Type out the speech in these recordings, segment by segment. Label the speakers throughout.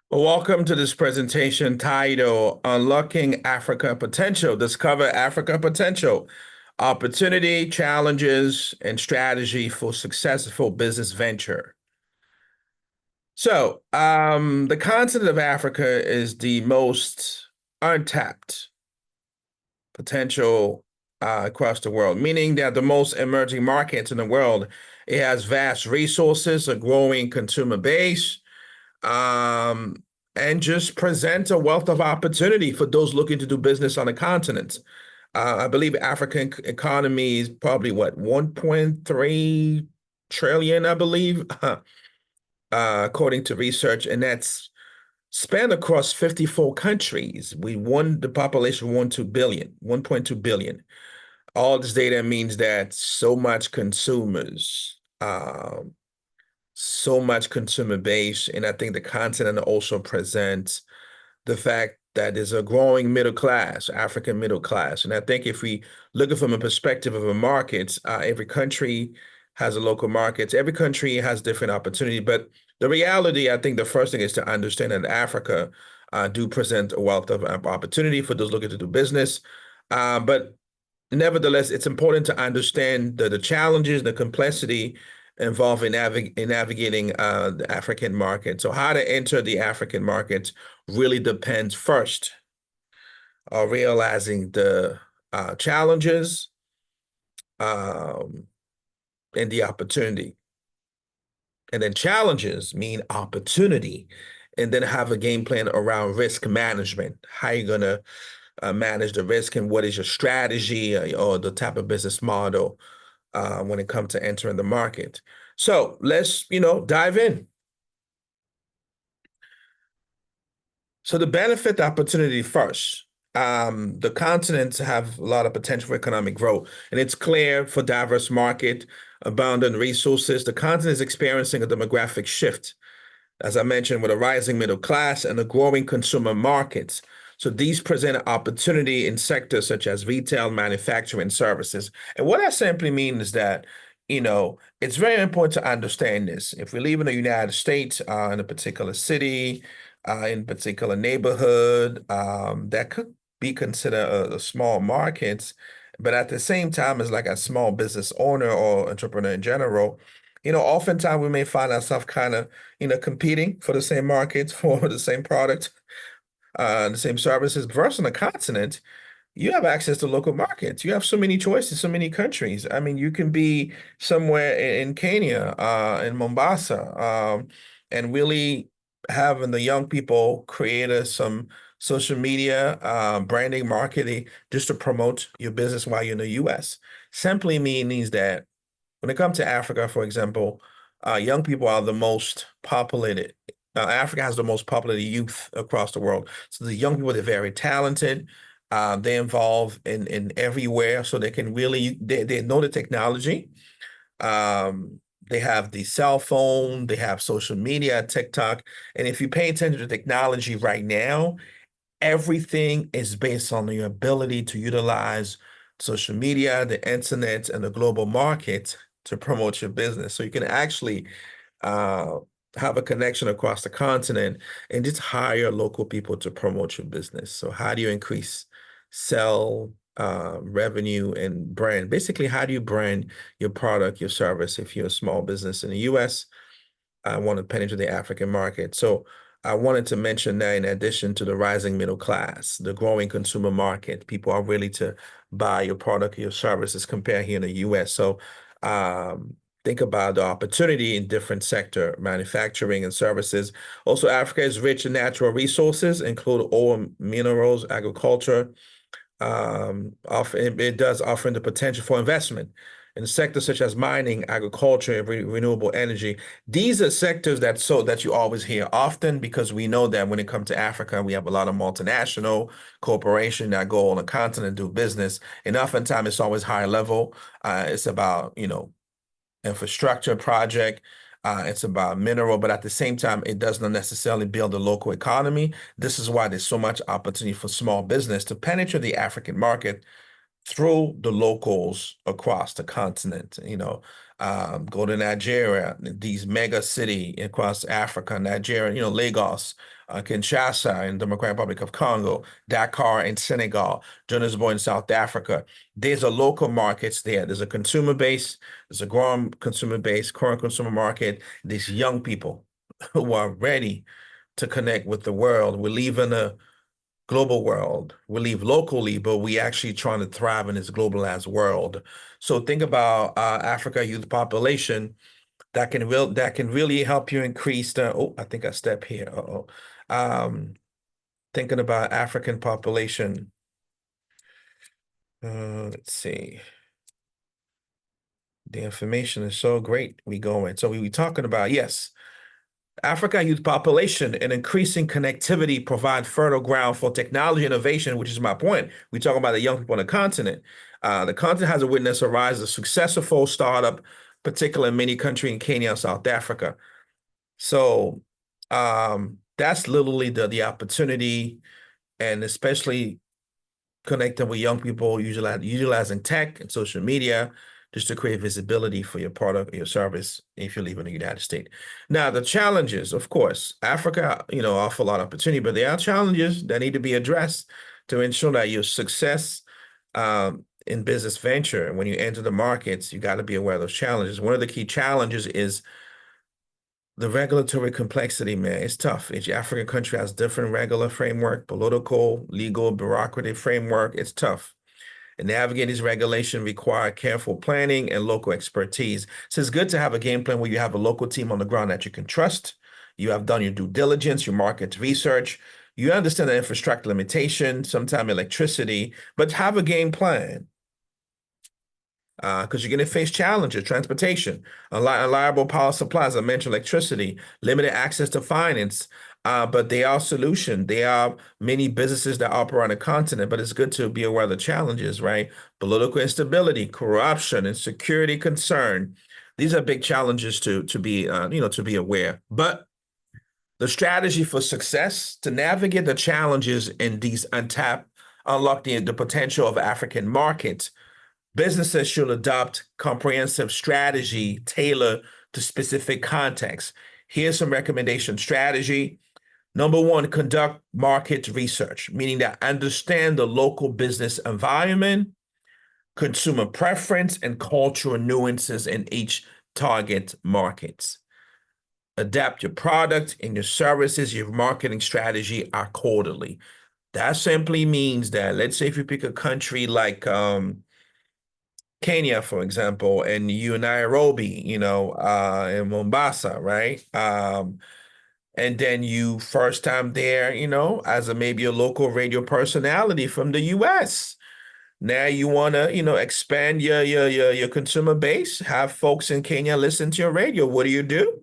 Speaker 1: Well, welcome to this presentation titled Unlocking Africa Potential. Discover Africa Potential, Opportunity, Challenges, and Strategy for Successful Business Venture. The continent of Africa is the most untapped potential across the world, meaning that the most emerging markets in the world. It has vast resources, a growing consumer base, um, and just presents a wealth of opportunity for those looking to do business on the continent. I believe African economy is probably what, 1.3 trillion, I believe, according to research, and that's span across 54 countries. The population 1.2 billion. All this data means that so much consumer base, and I think the continent also presents the fact that there's a growing middle class, African middle class. And I think if we look at it from a perspective of a market, every country has a local market. Every country has different opportunity. But the reality, I think the first thing is to understand that Africa do present a wealth of opportunity for those looking to do business. But nevertheless, it's important to understand the challenges, the complexity involved in navigating the African market. So how to enter the African market really depends first on realizing the challenges and the opportunity. And then challenges mean opportunity. And then have a game plan around risk management. How you going to manage the risk, and what is your strategy or the type of business model when it comes to entering the market. So let's, dive in. So the benefit opportunity first. The continents have a lot of potential for economic growth, and it's clear for diverse market, abundant resources. The continent is experiencing a demographic shift, as I mentioned, with a rising middle class and a growing consumer markets. So these present an opportunity in sectors such as retail, manufacturing, services. And what I simply mean is that, it's very important to understand this. If we live in the United States, in a particular city, in a particular neighborhood, that could be considered a small market, but at the same time, it's like a small business owner or entrepreneur in general. Oftentimes we may find ourselves kind of, competing for the same markets, for the same product, the same services. Versus on the continent, you have access to local markets. You have so many choices, so many countries. I mean, you can be somewhere in Kenya, in Mombasa, and really having the young people create some social media, branding, marketing, just to promote your business while you're in the US. Simply means that when it comes to Africa, for example, young people are the most populated. Africa has the most populated youth across the world. So the young people, they're very talented. They're involved in everywhere, so they can really, they know the technology. They have the cell phone, they have social media, TikTok. And if you pay attention to technology right now, everything is based on your ability to utilize social media, the internet, and the global market to promote your business. So you can actually have a connection across the continent and just hire local people to promote your business. So how do you increase sell revenue and brand? Basically, how do you brand your product, your service if you're a small business in the US? I want to penetrate the African market. So I wanted to mention that in addition to the rising middle class, the growing consumer market, people are ready to buy your product, your services compared here in the US. So think about the opportunity in different sector, manufacturing and services. Also, Africa is rich in natural resources, include oil, minerals, agriculture. It does offer the potential for investment in sectors such as mining, agriculture, and renewable energy. These are sectors that you always hear often, because we know that when it comes to Africa, we have a lot of multinational corporations that go on the continent and do business. And oftentimes it's always higher level. It's about, infrastructure project. It's about mineral, but at the same time, it does not necessarily build the local economy. This is why there's so much opportunity for small business to penetrate the African market through the locals across the continent. Go to Nigeria, these mega city across Africa, Nigeria, Lagos, Kinshasa in Democratic Republic of Congo, Dakar in Senegal, Johannesburg in South Africa. There's a local markets there. There's a consumer base, there's a growing consumer base, current consumer market. These young people who are ready to connect with the world. We live in a global world. We live locally, but we actually trying to thrive in this globalized world. So think about Africa youth population that can really help you increase the. Oh, I think I step here. Uh-oh. Um, Thinking about African population. Let's see. The information is so great. We going. So we talking about, yes. Africa youth population and increasing connectivity provide fertile ground for technology innovation, which is my point. We talk about the young people on the continent. The continent has witnessed a rise of successful startup, particularly in many countries in Kenya and South Africa. So that's literally the opportunity, and especially connecting with young people, utilizing tech and social media just to create visibility for your product or your service if you live in the United States. Now, the challenges, of course, Africa, offer a lot of opportunity, but there are challenges that need to be addressed to ensure that your success in business venture, and when you enter the markets, you got to be aware of those challenges. One of the key challenges is the regulatory complexity, man. It's tough. Each African country has different regular framework, political, legal, bureaucratic framework. It's tough. And navigating these regulations require careful planning and local expertise. So it's good to have a game plan where you have a local team on the ground that you can trust. You have done your due diligence, your market research. You understand the infrastructure limitation, sometimes electricity, but have a game plan because you're going to face challenges, transportation, unreliable power supplies. I mentioned electricity, limited access to finance, but they are solution. There are many businesses that operate on the continent, but it's good to be aware of the challenges, right? Political instability, corruption, and security concern. These are big challenges to be, to be aware. But the strategy for success to navigate the challenges in these unlock the potential of African markets. Businesses should adopt comprehensive strategy tailored to specific contexts. Here's some recommendation strategy. Number one, conduct market research, meaning that understand the local business environment, consumer preference, and cultural nuances in each target markets. Adapt your product and your services, your marketing strategy accordingly. That simply means that, let's say if you pick a country like Kenya, for example, and you in Nairobi, in Mombasa, right? And then you first time there, as maybe a local radio personality from the US. Now you want to, expand your consumer base, have folks in Kenya listen to your radio. What do?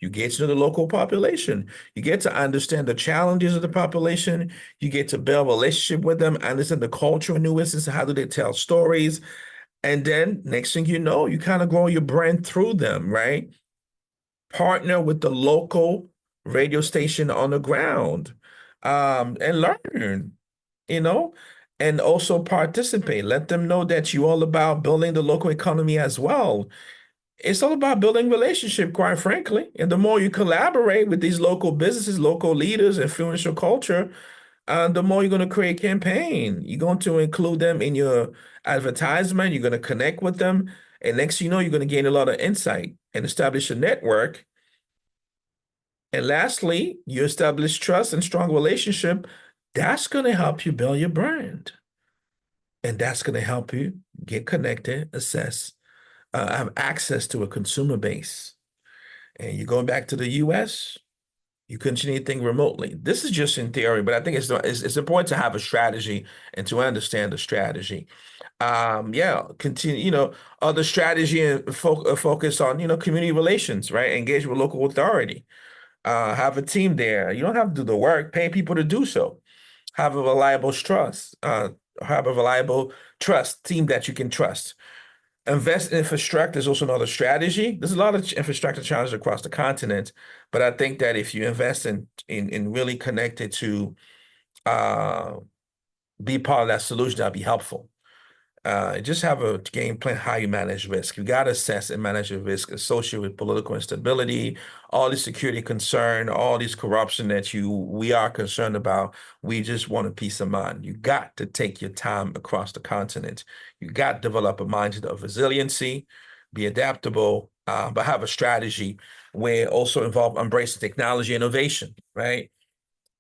Speaker 1: You get to the local population. You get to understand the challenges of the population. You get to build a relationship with them, understand the cultural nuances, how do they tell stories. And then next thing you know, you kind of grow your brand through them, right? Partner with the local radio station on the ground, and learn, you know, and also participate. Let them know that you're all about building the local economy as well. It's all about building relationship, quite frankly. And the more you collaborate with these local businesses, local leaders, influential culture, the more you're going to create campaign. You're going to include them in your advertisement. You're going to connect with them. And next you know, you're going to gain a lot of insight and establish a network. And lastly, you establish trust and strong relationship. That's going to help you build your brand. And that's going to help you get connected, assess, have access to a consumer base. And you're going back to the US, you continue to think remotely. This is just in theory, but I think it's important to have a strategy and to understand the strategy. Yeah, continue, other strategy and focus on, community relations, right? Engage with local authority. Have a team there. You don't have to do the work, pay people to do so. Have a reliable trust team that you can trust. Invest in infrastructure is also another strategy. There's a lot of infrastructure challenges across the continent, but I think that if you invest in really connected to be part of that solution, that'll be helpful. Just have a game plan how you manage risk. You got to assess and manage your risk associated with political instability, all the security concern, all this corruption that we are concerned about. We just want a peace of mind. You got to take your time across the continent. You got to develop a mindset of resiliency, be adaptable, but have a strategy where also involve embracing technology innovation, right?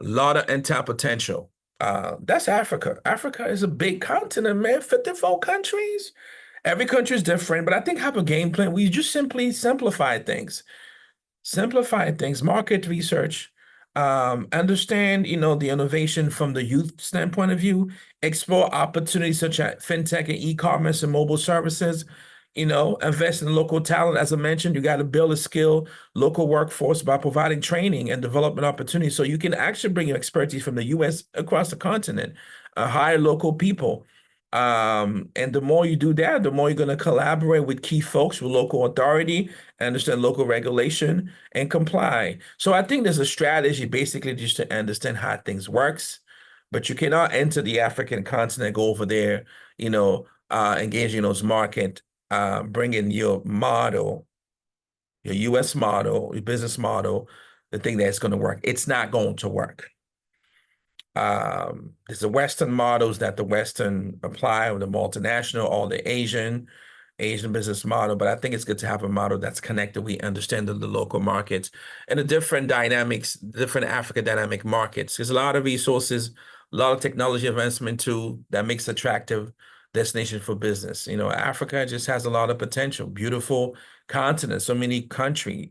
Speaker 1: A lot of untapped potential. That's Africa. Africa is a big continent, man. 54 countries. Every country is different, but I think have a game plan. We just simply simplify things, market research, understand, the innovation from the youth standpoint of view, explore opportunities such as fintech and e-commerce and mobile services, invest in local talent. As I mentioned, you got to build a skill local workforce by providing training and development opportunities so you can actually bring your expertise from the US across the continent, hire local people. And the more you do that, the more you're going to collaborate with key folks with local authority, understand local regulation, and comply. So I think there's a strategy basically just to understand how things works, but you cannot enter the African continent, go over there, engage in those market, bring in your model, your US model, your business model, the thing that's going to work. It's not going to work. There's the Western models that the Western apply, or the multinational, or the Asian business model. But I think it's good to have a model that's connected. We understand the local markets and the different dynamics, different Africa dynamic markets. There's a lot of resources, a lot of technology advancement too that makes attractive destination for business. Africa just has a lot of potential, beautiful continent, so many countries,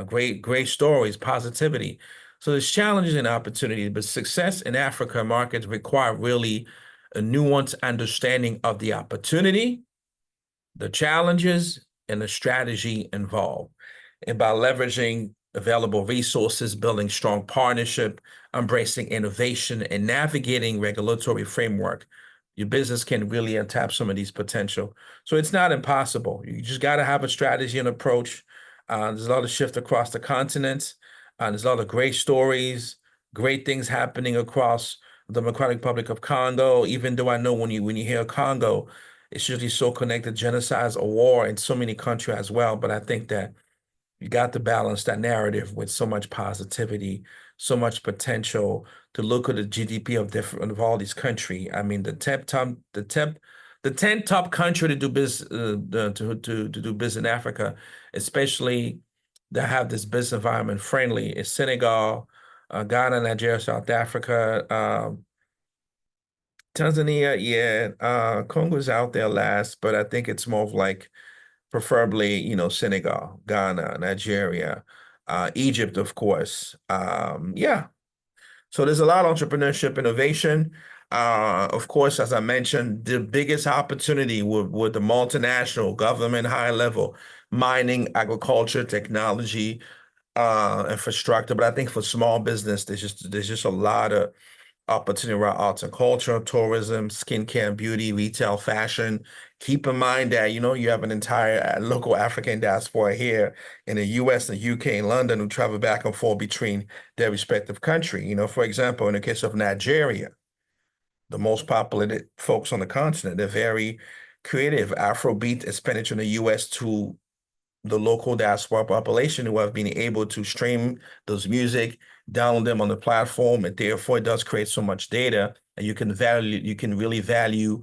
Speaker 1: great stories, positivity. So there's challenges and opportunities, but success in Africa markets require really a nuanced understanding of the opportunity, the challenges, and the strategy involved. And by leveraging available resources, building strong partnership, embracing innovation, and navigating regulatory framework, your business can really untap some of these potential. So it's not impossible. You just got to have a strategy and approach. There's a lot of shift across the continent. There's a lot of great stories, great things happening across the Democratic Republic of Congo. Even though I know when you hear Congo, it's usually so connected, genocides or war in so many countries as well. But I think that you got to balance that narrative with so much positivity, so much potential to look at the GDP of all these countries. I mean, the 10 top country to do business to do business in Africa, especially that have this business environment friendly, is Senegal, Ghana, Nigeria, South Africa, Tanzania. Yeah, Congo's out there last, but I think it's more of like preferably, Senegal, Ghana, Nigeria, Egypt, of course. Yeah. So there's a lot of entrepreneurship innovation. Of course, as I mentioned, the biggest opportunity with the multinational government, high level, mining, agriculture, technology, infrastructure. But I think for small business, there's just a lot of opportunity around arts and culture, tourism, skincare and beauty, retail, fashion. Keep in mind that, you have an entire local African diaspora here in the US, the UK, and London who travel back and forth between their respective country. For example, in the case of Nigeria, the most populated folks on the continent, they're very creative. Afrobeat expenditure in the US to the local diaspora population who have been able to stream those music, download them on the platform, and therefore it does create so much data, and you can really value,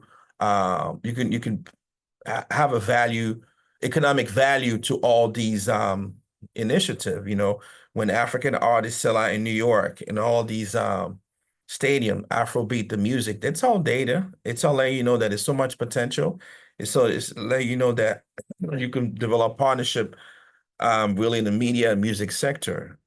Speaker 1: you can have a value, economic value to all these initiative. When African artists sell out in New York and all these stadium, Afrobeat, the music, that's all data. It's all letting you know that there's so much potential. It's letting you know that you can develop partnership really in the media and music sector.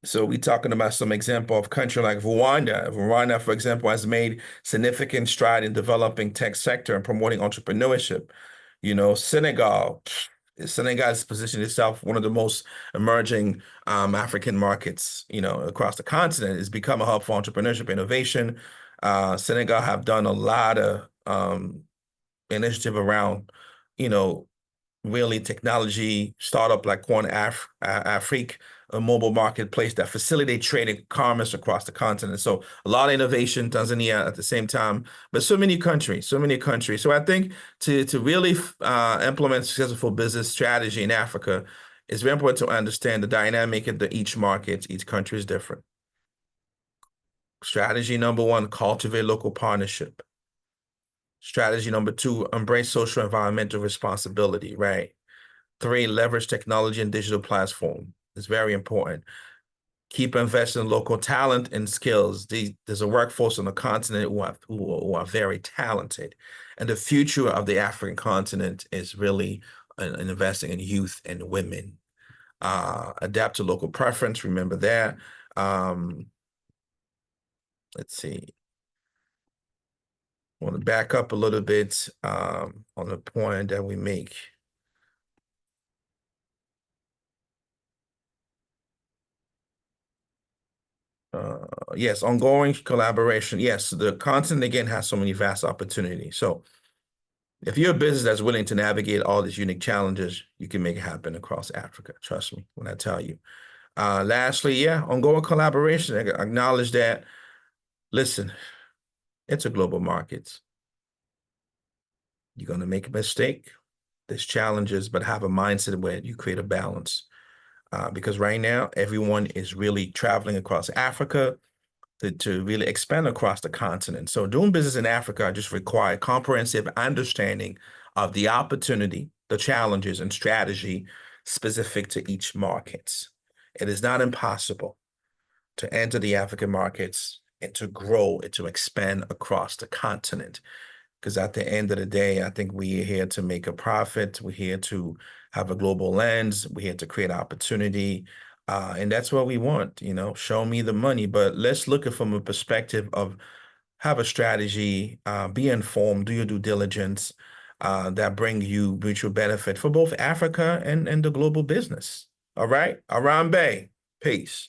Speaker 1: So we're talking about some example of country like Rwanda. Rwanda, for example, has made significant stride in developing tech sector and promoting entrepreneurship. Senegal has positioned itself one of the most emerging African markets, across the continent. It's become a hub for entrepreneurship innovation. Senegal have done a lot of initiative around, you know, really technology startup like Afrique, a mobile marketplace that facilitate trade and commerce across the continent. So a lot of innovation, Tanzania at the same time, but so many countries, so many countries. So I think to really implement successful business strategy in Africa, it's very important to understand the dynamic of each market. Each country is different. Strategy number one, cultivate local partnership. Strategy number two, embrace social environmental responsibility, right? Three, leverage technology and digital platform. It's very important. Keep investing in local talent and skills. There's a workforce on the continent who are very talented. And the future of the African continent is really in investing in youth and women. Adapt to local preference. Remember that. Um, let's see. I want to back up a little bit on the point that we make. Yes, ongoing collaboration. Yes, the continent again has so many vast opportunities. So if you're a business that's willing to navigate all these unique challenges, you can make it happen across Africa. Trust me when I tell you. Lastly, yeah, ongoing collaboration. I acknowledge that. Listen, it's a global market. You're going to make a mistake. There's challenges, but have a mindset where you create a balance. Because right now, everyone is really traveling across Africa to really expand across the continent. So doing business in Africa just require comprehensive understanding of the opportunity, the challenges, and strategy specific to each market. It is not impossible to enter the African markets and to grow and to expand across the continent. Because at the end of the day, I think we're here to make a profit. We're here to have a global lens. We're here to create opportunity. And that's what we want, show me the money. But let's look at it from a perspective of have a strategy, be informed, do your due diligence that bring you mutual benefit for both Africa and the global business. All right. Arambe. Peace.